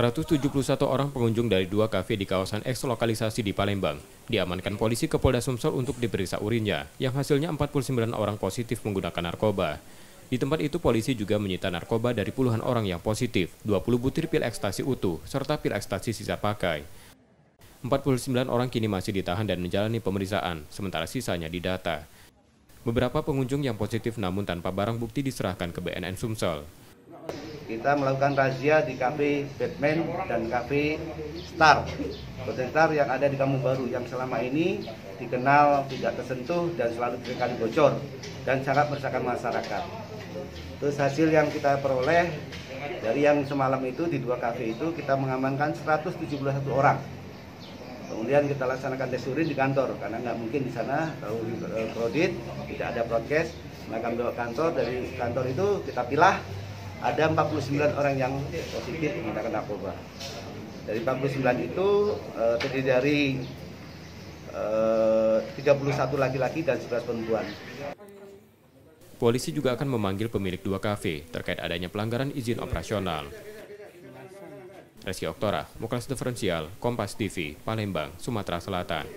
171 orang pengunjung dari 2 kafe di kawasan eks lokalisasi di Palembang diamankan polisi ke Polda Sumsel untuk diperiksa urinnya, yang hasilnya 49 orang positif menggunakan narkoba. Di tempat itu polisi juga menyita narkoba dari puluhan orang yang positif, 20 butir pil ekstasi utuh, serta pil ekstasi sisa pakai. 49 orang kini masih ditahan dan menjalani pemeriksaan, sementara sisanya didata. Beberapa pengunjung yang positif namun tanpa barang bukti diserahkan ke BNN Sumsel. Kita melakukan razia di kafe Batman dan kafe Star. Hotel Star yang ada di Kampung Baru yang selama ini dikenal tidak tersentuh dan selalu seringkali bocor dan sangat meresahkan masyarakat. Terus hasil yang kita peroleh dari yang semalam itu di 2 kafe itu kita mengamankan 171 orang. Kemudian kita laksanakan tes urin di kantor karena nggak mungkin di sana kalau kredit tidak ada broadcast. Maka bawa kantor, dari kantor itu kita pilah. Ada 49 orang yang positif menggunakan narkoba. Dari 49 itu terdiri dari 31 laki-laki dan 11 perempuan. Polisi juga akan memanggil pemilik 2 kafe terkait adanya pelanggaran izin operasional. Reski Oktora, Muklas Diferensial, Kompas TV, Palembang, Sumatera Selatan.